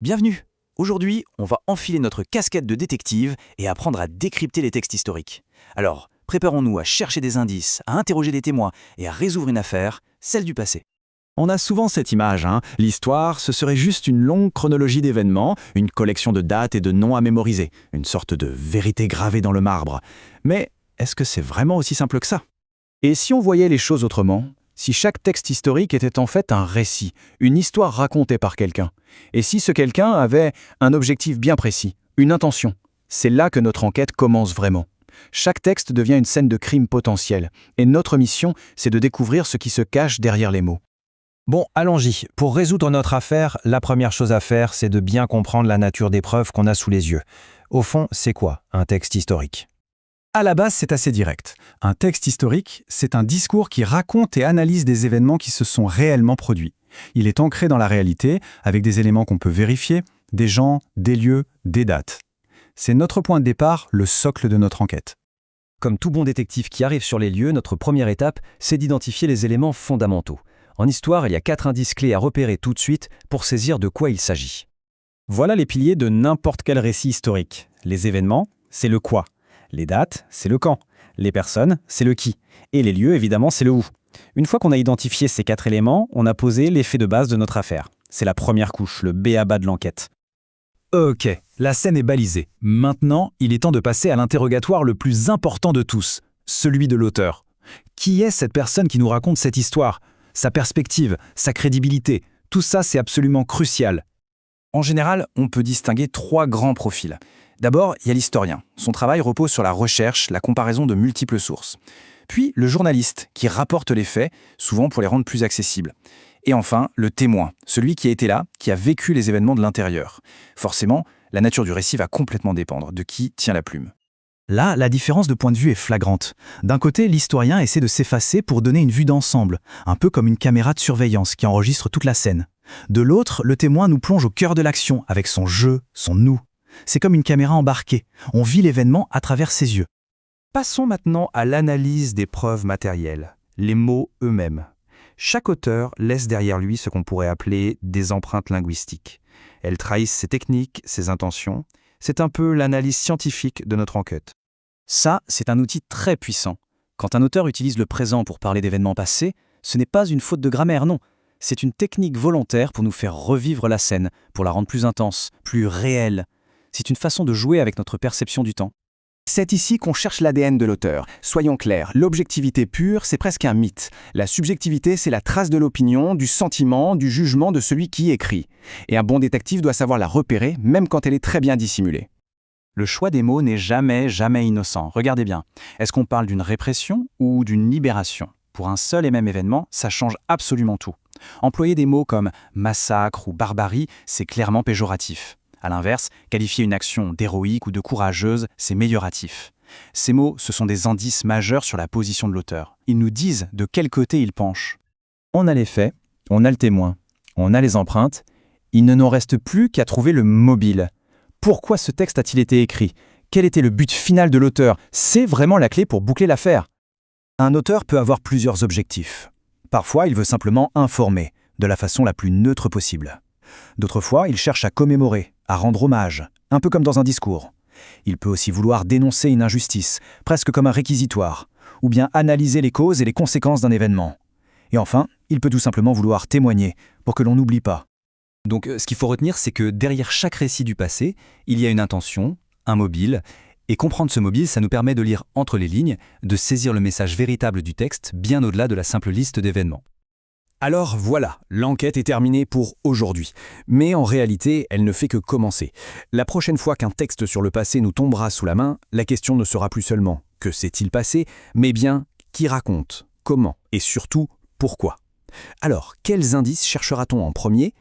Bienvenue! Aujourd'hui, on va enfiler notre casquette de détective et apprendre à décrypter les textes historiques. Alors, préparons-nous à chercher des indices, à interroger des témoins et à résoudre une affaire, celle du passé. On a souvent cette image, l'histoire, ce serait juste une longue chronologie d'événements, une collection de dates et de noms à mémoriser, une sorte de vérité gravée dans le marbre. Mais est-ce que c'est vraiment aussi simple que ça? Et si on voyait les choses autrement? Si chaque texte historique était en fait un récit, une histoire racontée par quelqu'un? Et si ce quelqu'un avait un objectif bien précis, une intention? C'est là que notre enquête commence vraiment. Chaque texte devient une scène de crime potentiel, et notre mission, c'est de découvrir ce qui se cache derrière les mots. Bon, allons-y. Pour résoudre notre affaire, la première chose à faire, c'est de bien comprendre la nature des preuves qu'on a sous les yeux. Au fond, c'est quoi un texte historique? À la base, c'est assez direct. Un texte historique, c'est un discours qui raconte et analyse des événements qui se sont réellement produits. Il est ancré dans la réalité, avec des éléments qu'on peut vérifier, des gens, des lieux, des dates. C'est notre point de départ, le socle de notre enquête. Comme tout bon détective qui arrive sur les lieux, notre première étape, c'est d'identifier les éléments fondamentaux. En histoire, il y a 4 indices clés à repérer tout de suite pour saisir de quoi il s'agit. Voilà les piliers de n'importe quel récit historique. Les événements, c'est le quoi. Les dates, c'est le quand. Les personnes, c'est le qui. Et les lieux, évidemment, c'est le où. Une fois qu'on a identifié ces 4 éléments, on a posé les faits de base de notre affaire. C'est la première couche, le b.a.-ba de l'enquête. Ok, la scène est balisée. Maintenant, il est temps de passer à l'interrogatoire le plus important de tous, celui de l'auteur. Qui est cette personne qui nous raconte cette histoire? Sa perspective, sa crédibilité, tout ça c'est absolument crucial. En général, on peut distinguer 3 grands profils. D'abord, il y a l'historien. Son travail repose sur la recherche, la comparaison de multiples sources. Puis, le journaliste, qui rapporte les faits, souvent pour les rendre plus accessibles. Et enfin, le témoin, celui qui a été là, qui a vécu les événements de l'intérieur. Forcément, la nature du récit va complètement dépendre de qui tient la plume. Là, la différence de point de vue est flagrante. D'un côté, l'historien essaie de s'effacer pour donner une vue d'ensemble, un peu comme une caméra de surveillance qui enregistre toute la scène. De l'autre, le témoin nous plonge au cœur de l'action, avec son je, son nous. C'est comme une caméra embarquée. On vit l'événement à travers ses yeux. Passons maintenant à l'analyse des preuves matérielles, les mots eux-mêmes. Chaque auteur laisse derrière lui ce qu'on pourrait appeler des empreintes linguistiques. Elles trahissent ses techniques, ses intentions. C'est un peu l'analyse scientifique de notre enquête. Ça, c'est un outil très puissant. Quand un auteur utilise le présent pour parler d'événements passés, ce n'est pas une faute de grammaire, non. C'est une technique volontaire pour nous faire revivre la scène, pour la rendre plus intense, plus réelle. C'est une façon de jouer avec notre perception du temps. C'est ici qu'on cherche l'ADN de l'auteur. Soyons clairs, l'objectivité pure, c'est presque un mythe. La subjectivité, c'est la trace de l'opinion, du sentiment, du jugement de celui qui écrit. Et un bon détective doit savoir la repérer, même quand elle est très bien dissimulée. Le choix des mots n'est jamais innocent. Regardez bien. Est-ce qu'on parle d'une répression ou d'une libération? Pour un seul et même événement, ça change absolument tout. Employer des mots comme massacre ou barbarie, c'est clairement péjoratif. À l'inverse, qualifier une action d'héroïque ou de courageuse, c'est amélioratif. Ces mots, ce sont des indices majeurs sur la position de l'auteur. Ils nous disent de quel côté il penche. On a les faits, on a le témoin, on a les empreintes. Il ne nous reste plus qu'à trouver le mobile. Pourquoi ce texte a-t-il été écrit? Quel était le but final de l'auteur? C'est vraiment la clé pour boucler l'affaire. Un auteur peut avoir plusieurs objectifs. Parfois, il veut simplement informer, de la façon la plus neutre possible. D'autres fois, il cherche à commémorer, à rendre hommage, un peu comme dans un discours. Il peut aussi vouloir dénoncer une injustice, presque comme un réquisitoire, ou bien analyser les causes et les conséquences d'un événement. Et enfin, il peut tout simplement vouloir témoigner, pour que l'on n'oublie pas. Donc ce qu'il faut retenir, c'est que derrière chaque récit du passé, il y a une intention, un mobile, et comprendre ce mobile, ça nous permet de lire entre les lignes, de saisir le message véritable du texte, bien au-delà de la simple liste d'événements. Alors voilà, l'enquête est terminée pour aujourd'hui. Mais en réalité, elle ne fait que commencer. La prochaine fois qu'un texte sur le passé nous tombera sous la main, la question ne sera plus seulement « que s'est-il passé ?», mais bien « qui raconte ? Comment ? Et surtout, pourquoi ?» Alors, quels indices cherchera-t-on en premier